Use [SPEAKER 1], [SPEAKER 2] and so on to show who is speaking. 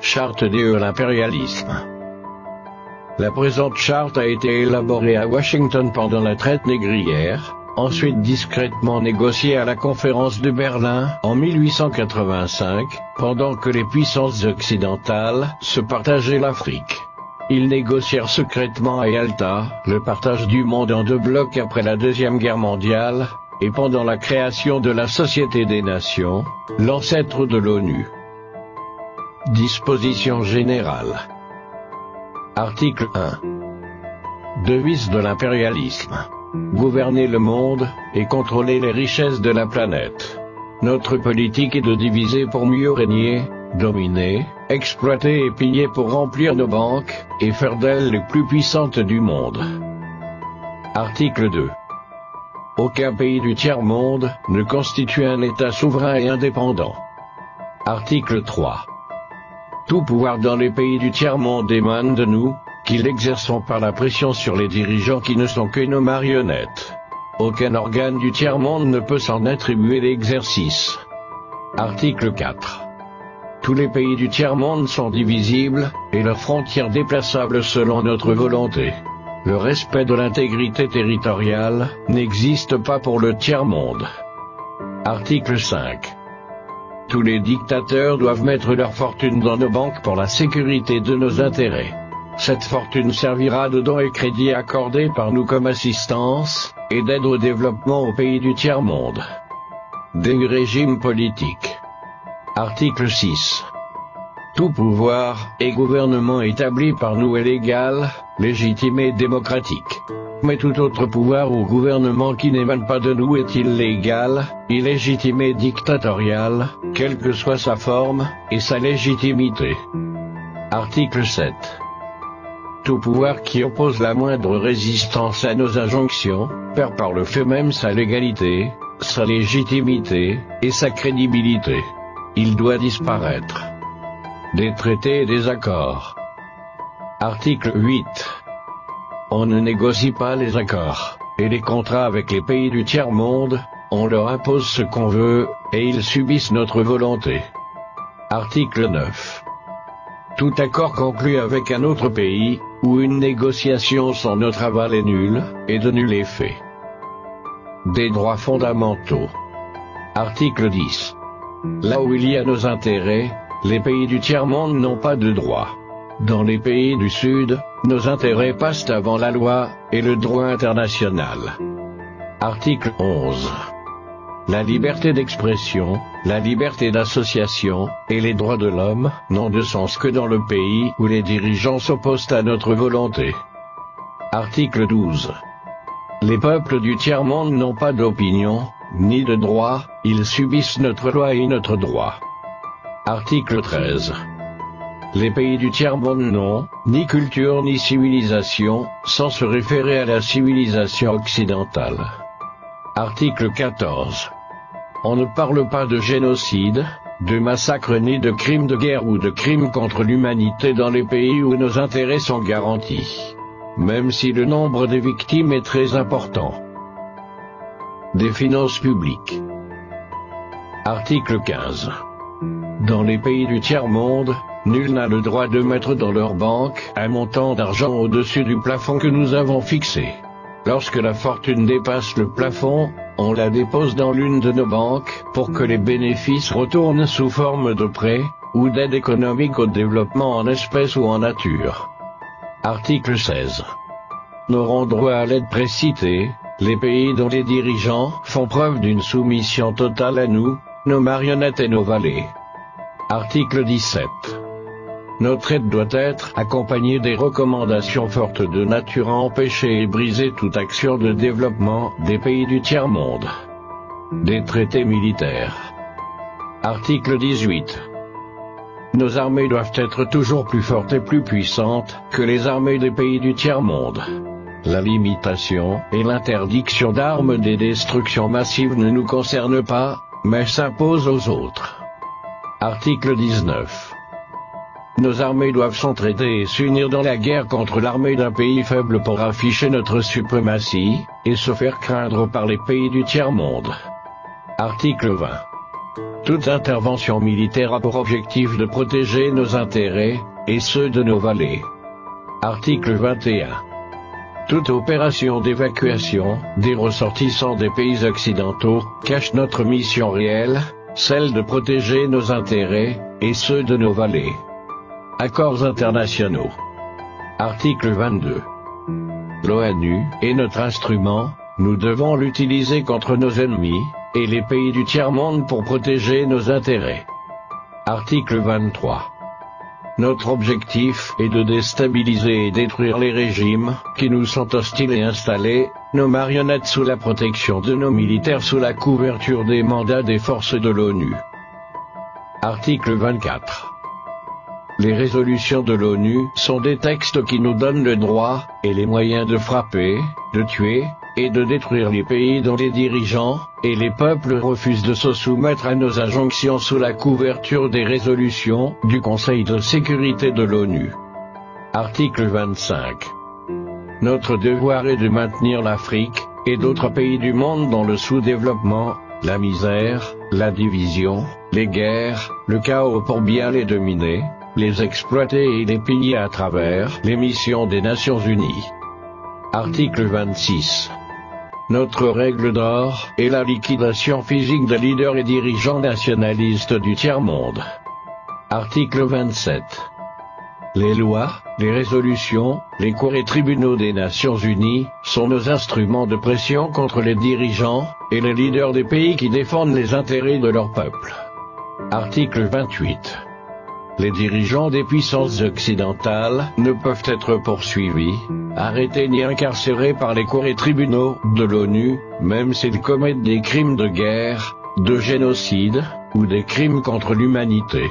[SPEAKER 1] Charte de l'impérialisme. La présente charte a été élaborée à Washington pendant la traite négrière, ensuite discrètement négociée à la conférence de Berlin en 1885, pendant que les puissances occidentales se partageaient l'Afrique. Ils négocièrent secrètement à Yalta le partage du monde en deux blocs après la Deuxième Guerre mondiale, et pendant la création de la Société des Nations, l'ancêtre de l'ONU. Dispositions générales. Article 1. Devise de l'impérialisme. Gouverner le monde et contrôler les richesses de la planète. Notre politique est de diviser pour mieux régner, dominer, exploiter et piller pour remplir nos banques, et faire d'elles les plus puissantes du monde. Article 2. Aucun pays du tiers-monde ne constitue un État souverain et indépendant. Article 3. Tout pouvoir dans les pays du tiers-monde émane de nous, qui l'exerçons par la pression sur les dirigeants qui ne sont que nos marionnettes. Aucun organe du tiers-monde ne peut s'en attribuer l'exercice. Article 4. Tous les pays du tiers-monde sont divisibles, et leurs frontières déplaçables selon notre volonté. Le respect de l'intégrité territoriale n'existe pas pour le tiers-monde. Article 5. Tous les dictateurs doivent mettre leur fortune dans nos banques pour la sécurité de nos intérêts. Cette fortune servira de dons et crédits accordés par nous comme assistance, et d'aide au développement aux pays du tiers-monde. Des régimes politiques. Article 6. Tout pouvoir et gouvernement établi par nous est légal, légitime et démocratique. Mais tout autre pouvoir ou gouvernement qui n'émane pas de nous est illégal, illégitime et dictatorial, quelle que soit sa forme et sa légitimité. Article 7. Tout pouvoir qui oppose la moindre résistance à nos injonctions, perd par le fait même sa légalité, sa légitimité et sa crédibilité. Il doit disparaître. Des traités et des accords. Article 8. On ne négocie pas les accords et les contrats avec les pays du tiers-monde, on leur impose ce qu'on veut, et ils subissent notre volonté. Article 9. Tout accord conclu avec un autre pays, ou une négociation sans notre aval est nul, et de nul effet. Des droits fondamentaux. Article 10. Là où il y a nos intérêts, les pays du tiers-monde n'ont pas de droit. Dans les pays du Sud, nos intérêts passent avant la loi et le droit international. Article 11. La liberté d'expression, la liberté d'association, et les droits de l'homme, n'ont de sens que dans le pays où les dirigeants s'opposent à notre volonté. Article 12. Les peuples du tiers-monde n'ont pas d'opinion, ni de droit, ils subissent notre loi et notre droit. Article 13. Les pays du tiers-monde n'ont ni culture ni civilisation, sans se référer à la civilisation occidentale. Article 14. On ne parle pas de génocide, de massacre ni de crimes de guerre ou de crimes contre l'humanité dans les pays où nos intérêts sont garantis, même si le nombre des victimes est très important. Des finances publiques. Article 15. Dans les pays du tiers-monde, nul n'a le droit de mettre dans leur banque un montant d'argent au-dessus du plafond que nous avons fixé. Lorsque la fortune dépasse le plafond, on la dépose dans l'une de nos banques pour que les bénéfices retournent sous forme de prêts ou d'aide économique au développement en espèces ou en nature. Article 16. N'auront droit à l'aide précitée les pays dont les dirigeants font preuve d'une soumission totale à nous, nos marionnettes et nos valets. Article 17. Notre aide doit être accompagnée des recommandations fortes de nature à empêcher et briser toute action de développement des pays du tiers-monde. Des traités militaires. Article 18. Nos armées doivent être toujours plus fortes et plus puissantes que les armées des pays du tiers-monde. La limitation et l'interdiction d'armes des destructions massives ne nous concernent pas, mais s'imposent aux autres. Article 19. Nos armées doivent s'entraider et s'unir dans la guerre contre l'armée d'un pays faible pour afficher notre suprématie, et se faire craindre par les pays du tiers-monde. Article 20. Toute intervention militaire a pour objectif de protéger nos intérêts, et ceux de nos valets. Article 21. Toute opération d'évacuation des ressortissants des pays occidentaux cache notre mission réelle, celle de protéger nos intérêts, et ceux de nos valets. Accords internationaux. Article 22. L'ONU est notre instrument, nous devons l'utiliser contre nos ennemis, et les pays du tiers-monde pour protéger nos intérêts. Article 23. Notre objectif est de déstabiliser et détruire les régimes qui nous sont hostiles et installer nos marionnettes sous la protection de nos militaires sous la couverture des mandats des forces de l'ONU. Article 24. Les résolutions de l'ONU sont des textes qui nous donnent le droit et les moyens de frapper, de tuer et de détruire les pays dont les dirigeants et les peuples refusent de se soumettre à nos injonctions sous la couverture des résolutions du Conseil de sécurité de l'ONU. Article 25. Notre devoir est de maintenir l'Afrique et d'autres pays du monde dans le sous-développement, la misère, la division, les guerres, le chaos pour bien les dominer, les exploiter et les piller à travers les missions des Nations Unies. Article 26. Notre règle d'or est la liquidation physique des leaders et dirigeants nationalistes du tiers-monde. Article 27. Les lois, les résolutions, les cours et tribunaux des Nations Unies sont nos instruments de pression contre les dirigeants et les leaders des pays qui défendent les intérêts de leur peuple. Article 28. Les dirigeants des puissances occidentales ne peuvent être poursuivis, arrêtés ni incarcérés par les cours et tribunaux de l'ONU, même s'ils commettent des crimes de guerre, de génocide, ou des crimes contre l'humanité.